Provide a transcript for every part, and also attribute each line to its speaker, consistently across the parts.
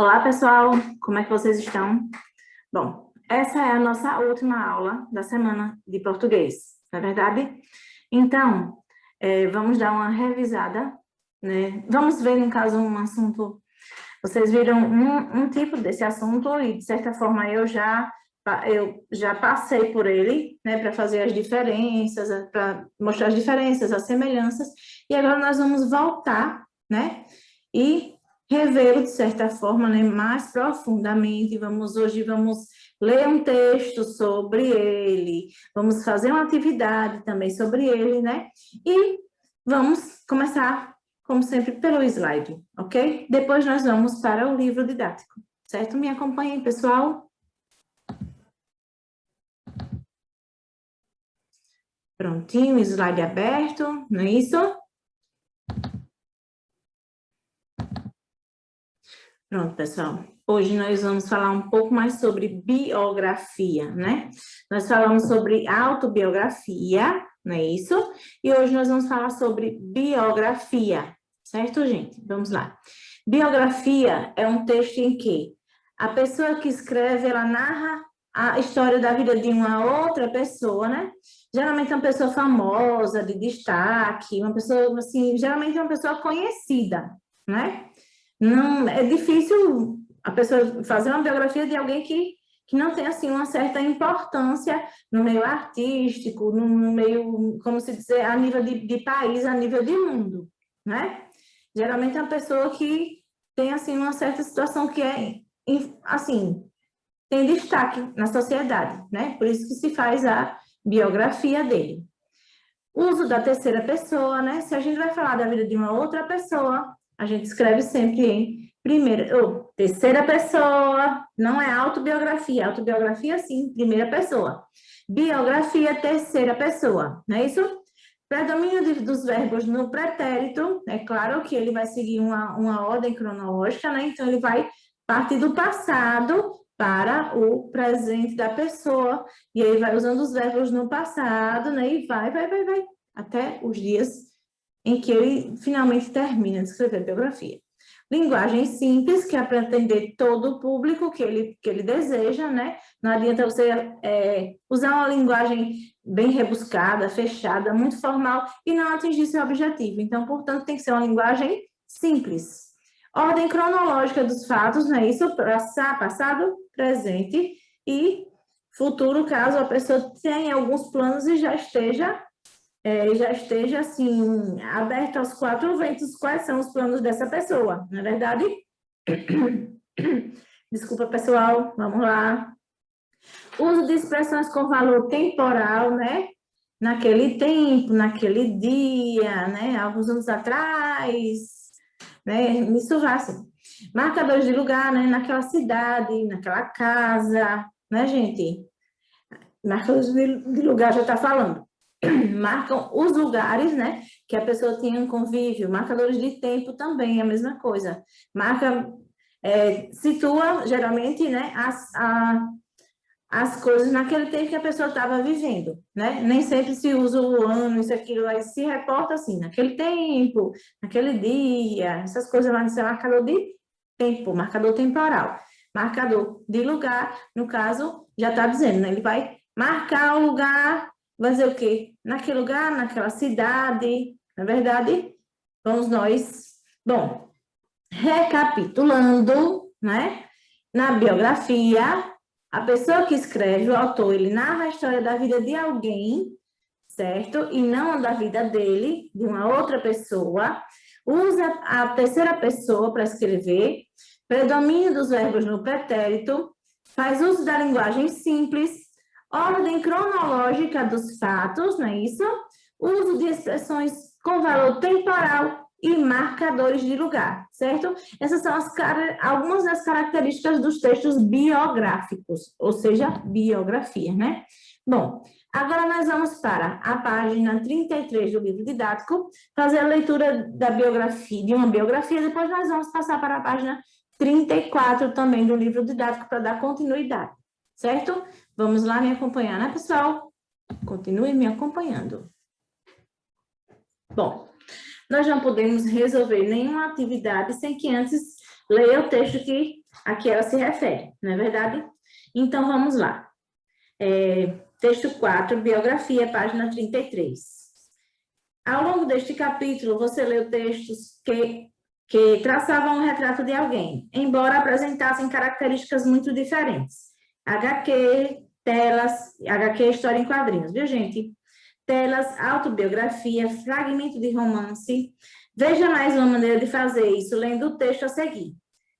Speaker 1: Olá, pessoal! Como é que vocês estão? Bom, essa é a nossa última aula da semana de português, não é verdade? Então, vamos dar uma revisada, né? Vamos ver, no caso, um assunto... Vocês viram um tipo desse assunto e, de certa forma, eu já passei por ele, né, para fazer as diferenças, para mostrar as diferenças, as semelhanças, e agora nós vamos voltar, né, e revê-lo, de certa forma, né, mais profundamente. Hoje vamos ler um texto sobre ele, vamos fazer uma atividade também sobre ele, né, e vamos começar, como sempre, pelo slide, ok? Depois nós vamos para o livro didático, certo? Me acompanhem, pessoal. Prontinho, slide aberto, não é isso? Pronto, pessoal. Hoje nós vamos falar um pouco mais sobre biografia, né? Nós falamos sobre autobiografia, não é isso? E hoje nós vamos falar sobre biografia, certo, gente? Vamos lá. Biografia é um texto em que a pessoa que escreve, ela narra a história da vida de uma outra pessoa, né? Geralmente é uma pessoa famosa, de destaque, uma pessoa, assim, geralmente é uma pessoa conhecida, né? Não, é difícil a pessoa fazer uma biografia de alguém que não tem, assim, uma certa importância no meio artístico, no meio, como se dizer, a nível de país, a nível de mundo, né? Geralmente é uma pessoa que tem, assim, uma certa situação que é, assim, tem destaque na sociedade, né? Por isso que se faz a biografia dele. Uso da terceira pessoa, né? Se a gente vai falar da vida de uma outra pessoa, a gente escreve sempre em terceira pessoa, não é autobiografia. Autobiografia, sim, primeira pessoa. Biografia, terceira pessoa, não é isso? Predomínio dos verbos no pretérito, é claro que ele vai seguir uma ordem cronológica, né? Então, ele vai partir do passado para o presente da pessoa, e aí vai usando os verbos no passado, né? E vai, até os dias em que ele finalmente termina de escrever a biografia. Linguagem simples, que é para atender todo o público que ele deseja, né? Não adianta você usar uma linguagem bem rebuscada, fechada, muito formal, e não atingir seu objetivo. Então, portanto, tem que ser uma linguagem simples. Ordem cronológica dos fatos, não é isso? Passado, presente e futuro, caso a pessoa tenha alguns planos e já esteja assim, aberto aos quatro ventos, quais são os planos dessa pessoa, não é verdade? Desculpa, pessoal, vamos lá. Uso de expressões com valor temporal, né? Naquele tempo, naquele dia, né? Alguns anos atrás, né? Isso vai assim. Marcadores de lugar, né? Naquela cidade, naquela casa, né, gente? Marcadores de lugar já está falando. Marcam os lugares, né, que a pessoa tinha um convívio. Marcadores de tempo também é a mesma coisa. Situa, geralmente, né, as coisas naquele tempo que a pessoa estava vivendo, né? Nem sempre se usa o ano, isso, aquilo, aí se reporta assim, naquele tempo, naquele dia, essas coisas vão ser marcador de tempo, marcador temporal. Marcador de lugar, no caso, já está dizendo, né? Ele vai marcar o lugar, vai dizer o quê? Naquele lugar, naquela cidade, não é verdade? Vamos nós. Bom, recapitulando, né? Na biografia, a pessoa que escreve, o autor, ele narra a história da vida de alguém, certo? E não da vida dele, de uma outra pessoa. Usa a terceira pessoa para escrever, predomínio dos verbos no pretérito, faz uso da linguagem simples, ordem cronológica dos fatos, não é isso? Uso de expressões com valor temporal e marcadores de lugar, certo? Essas são algumas das características dos textos biográficos, ou seja, biografia, né? Bom, agora nós vamos para a página 33 do livro didático, fazer a leitura da biografia, de uma biografia, depois nós vamos passar para a página 34 também do livro didático para dar continuidade, certo? Vamos lá me acompanhar, né, pessoal? Continue me acompanhando. Bom, nós não podemos resolver nenhuma atividade sem que antes leia o texto que a que ela se refere, não é verdade? Então, vamos lá. Texto 4, biografia, página 33. Ao longo deste capítulo, você leu textos que traçavam um retrato de alguém, embora apresentassem características muito diferentes. HQ, telas, HQ é história em quadrinhos, viu, gente? Telas, autobiografia, fragmento de romance. Veja mais uma maneira de fazer isso, lendo o texto a seguir.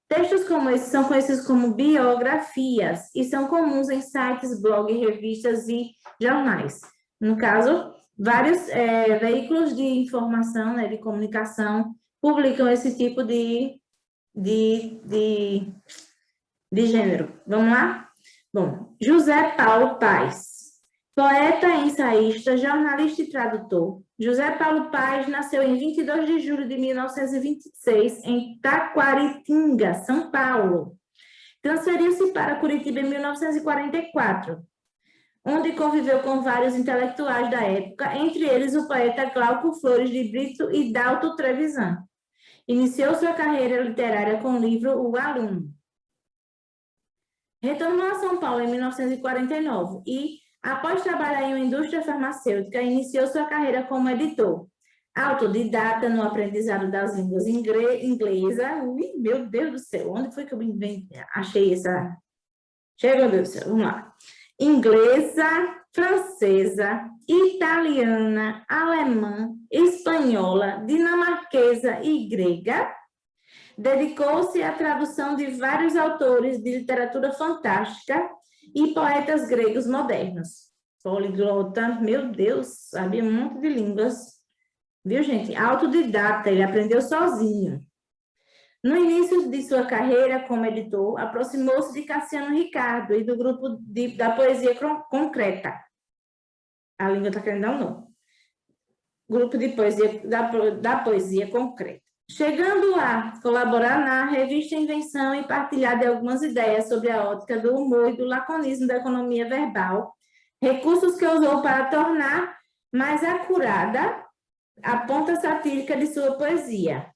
Speaker 1: Textos como esses são conhecidos como biografias e são comuns em sites, blogs, revistas e jornais. No caso, vários veículos de informação, né, de comunicação, publicam esse tipo de gênero. Vamos lá? Bom, José Paulo Paes. Poeta, ensaísta, jornalista e tradutor, José Paulo Paes nasceu em 22 de julho de 1926, em Taquaritinga, São Paulo. Transferiu-se para Curitiba em 1944, onde conviveu com vários intelectuais da época, entre eles o poeta Glauco Flores de Brito e Dalto Trevisan. Iniciou sua carreira literária com o livro O Aluno. Retornou a São Paulo em 1949 e, após trabalhar em uma indústria farmacêutica, iniciou sua carreira como editor. Autodidata no aprendizado das línguas inglesa. Ui, meu Deus do céu, onde foi que eu achei essa... Chega, meu Deus do céu, vamos lá. Inglesa, francesa, italiana, alemã, espanhola, dinamarquesa e grega. Dedicou-se à tradução de vários autores de literatura fantástica e poetas gregos modernos. Poliglota, meu Deus, sabia um monte de línguas. Viu, gente? Autodidata, ele aprendeu sozinho. No início de sua carreira como editor, aproximou-se de Cassiano Ricardo e do grupo da poesia concreta. A língua está querendo dar um nome. Grupo de poesia, da poesia concreta. Chegando a colaborar na revista Invenção e partilhar de algumas ideias sobre a ótica do humor e do laconismo da economia verbal, recursos que usou para tornar mais acurada a ponta satírica de sua poesia.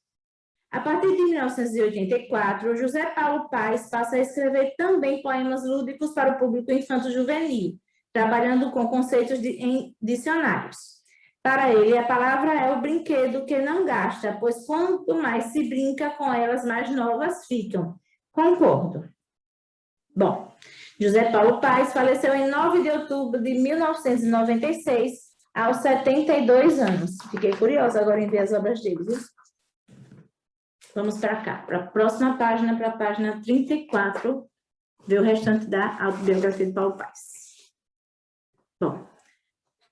Speaker 1: A partir de 1984, José Paulo Paes passa a escrever também poemas lúdicos para o público infanto-juvenil, trabalhando com conceitos em dicionários. Para ele, a palavra é o brinquedo que não gasta, pois quanto mais se brinca com elas, mais novas ficam. Concordo. Bom, José Paulo Paes faleceu em 9 de outubro de 1996, aos 72 anos. Fiquei curiosa agora em ver as obras dele, viu? Vamos para cá, para a próxima página, para a página 34, ver o restante da autobiografia de Paulo Paes. Bom,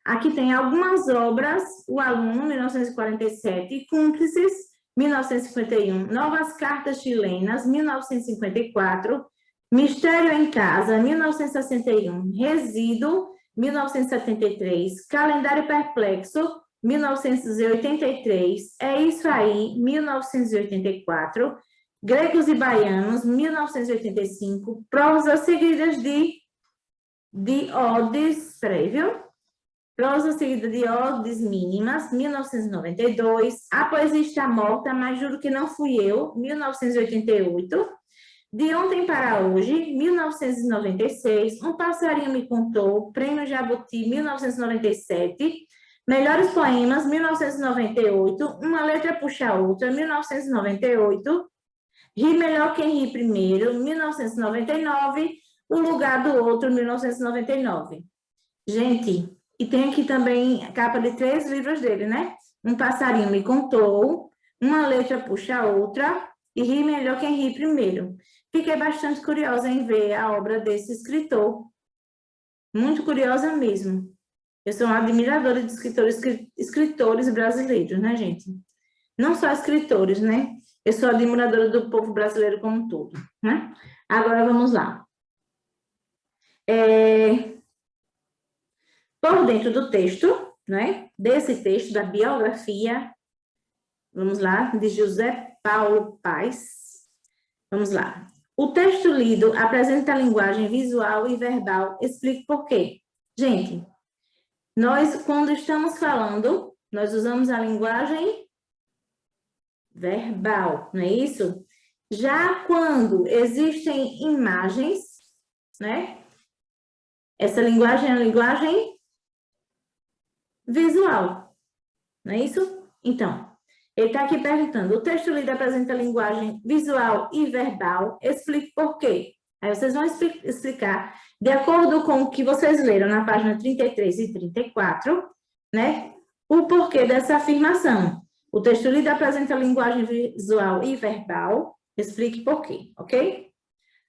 Speaker 1: aqui tem algumas obras: O Aluno, 1947, Cúmplices, 1951, Novas Cartas Chilenas, 1954, Mistério em Casa, 1961, Resíduo, 1973, Calendário Perplexo, 1983, É Isso Aí, 1984, Gregos e Baianos, 1985, Prosas Seguidas de Odes, peraí, viu? Prosa seguida de Odes Mínimas, 1992, A Poesia Está Morta, mas Juro que Não Fui Eu, 1988, De Ontem para Hoje, 1996, Um Passarinho Me Contou, Prêmio Jabuti, 1997, Melhores Poemas, 1998, Uma Letra Puxa a Outra, 1998, Ri Melhor Quem Ri Primeiro, 1999, O Lugar do Outro, 1999. Gente, e tem aqui também a capa de 3 livros dele, né? Um Passarinho Me Contou, Uma Letra Puxa a Outra e Ri Melhor Quem Ri Primeiro. Fiquei bastante curiosa em ver a obra desse escritor. Muito curiosa mesmo. Eu sou uma admiradora de escritores brasileiros, né, gente? Não só escritores, né? Eu sou admiradora do povo brasileiro como um todo, né? Agora, vamos lá. Por dentro do texto, né? Desse texto, da biografia, vamos lá, de José Paulo Paes. Vamos lá. O texto lido apresenta a linguagem visual e verbal. Explico por quê. Gente, nós, quando estamos falando, nós usamos a linguagem verbal, não é isso? Já quando existem imagens, né? Essa linguagem é a linguagem visual, não é isso? Então, ele está aqui perguntando, o texto lido apresenta linguagem visual e verbal, explique por quê. Aí vocês vão explicar, de acordo com o que vocês leram na página 33 e 34, né? O porquê dessa afirmação. O texto lido apresenta linguagem visual e verbal, explique por quê, ok?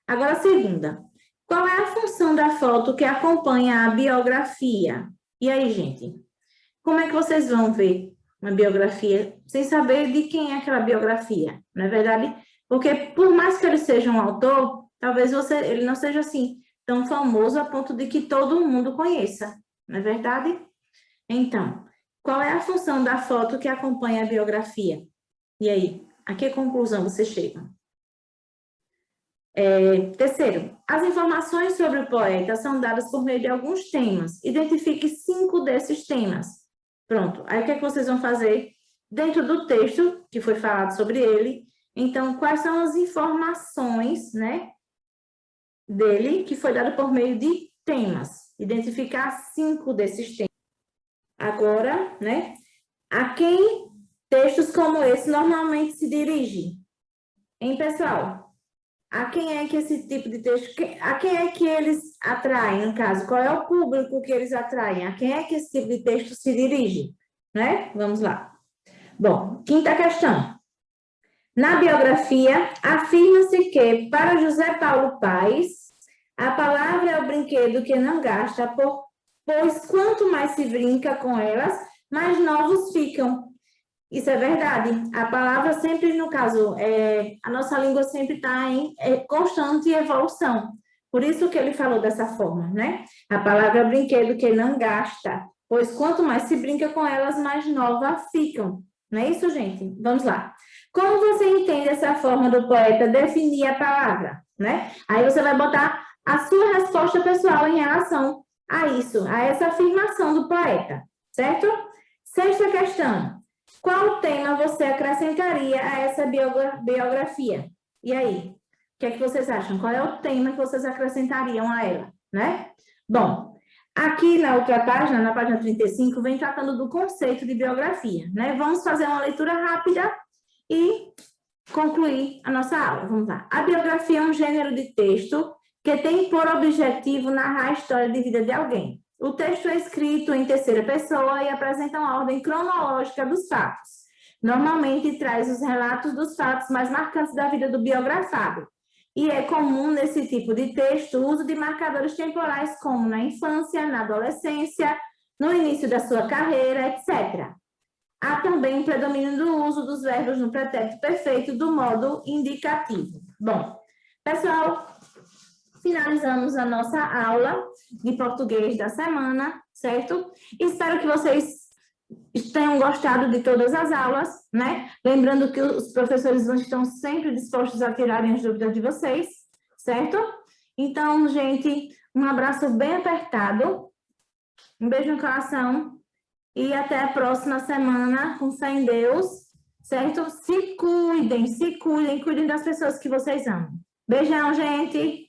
Speaker 1: Agora, a segunda. Qual é a função da foto que acompanha a biografia? E aí, gente? Como é que vocês vão ver uma biografia sem saber de quem é aquela biografia? Não é verdade? Porque, por mais que ele seja um autor, talvez ele não seja assim tão famoso a ponto de que todo mundo conheça. Não é verdade? Então, qual é a função da foto que acompanha a biografia? E aí, a que conclusão vocês chegam? Terceiro, as informações sobre o poeta são dadas por meio de alguns temas. Identifique 5 desses temas. Pronto. Aí, o que é que vocês vão fazer? Dentro do texto, que foi falado sobre ele, então, quais são as informações, né, dele, que foi dado por meio de temas? Identificar 5 desses temas. Agora, né, a quem textos como esse normalmente se dirigem? Hein, pessoal? A quem é que esse tipo de texto, a quem é que eles atraem, no caso? Qual é o público que eles atraem? A quem é que esse tipo de texto se dirige? Né? Vamos lá. Bom, quinta questão. Na biografia, afirma-se que, para José Paulo Paes, a palavra é o brinquedo que não gasta, pois quanto mais se brinca com elas, mais novos ficam. Isso é verdade. A palavra sempre, no caso, a nossa língua sempre está em constante evolução. Por isso que ele falou dessa forma, né? A palavra é brinquedo que não gasta, pois quanto mais se brinca com elas, mais novas ficam. Não é isso, gente? Vamos lá. Como você entende essa forma do poeta definir a palavra, né? Aí você vai botar a sua resposta pessoal em relação a isso, a essa afirmação do poeta, certo? Sexta questão. Qual tema você acrescentaria a essa biografia? E aí? O que é que vocês acham? Qual é o tema que vocês acrescentariam a ela, né? Bom, aqui na outra página, na página 35, vem tratando do conceito de biografia, né? Vamos fazer uma leitura rápida e concluir a nossa aula. Vamos lá. A biografia é um gênero de texto que tem por objetivo narrar a história de vida de alguém. O texto é escrito em terceira pessoa e apresenta uma ordem cronológica dos fatos. Normalmente traz os relatos dos fatos mais marcantes da vida do biografado. E é comum nesse tipo de texto o uso de marcadores temporais como na infância, na adolescência, no início da sua carreira, etc. Há também um predomínio do uso dos verbos no pretérito perfeito do modo indicativo. Bom, pessoal, finalizamos a nossa aula de português da semana, certo? Espero que vocês tenham gostado de todas as aulas, né? Lembrando que os professores estão sempre dispostos a tirarem as dúvidas de vocês, certo? Então, gente, um abraço bem apertado, um beijo no coração e até a próxima semana, com fé em Deus, certo? Se cuidem, cuidem das pessoas que vocês amam. Beijão, gente!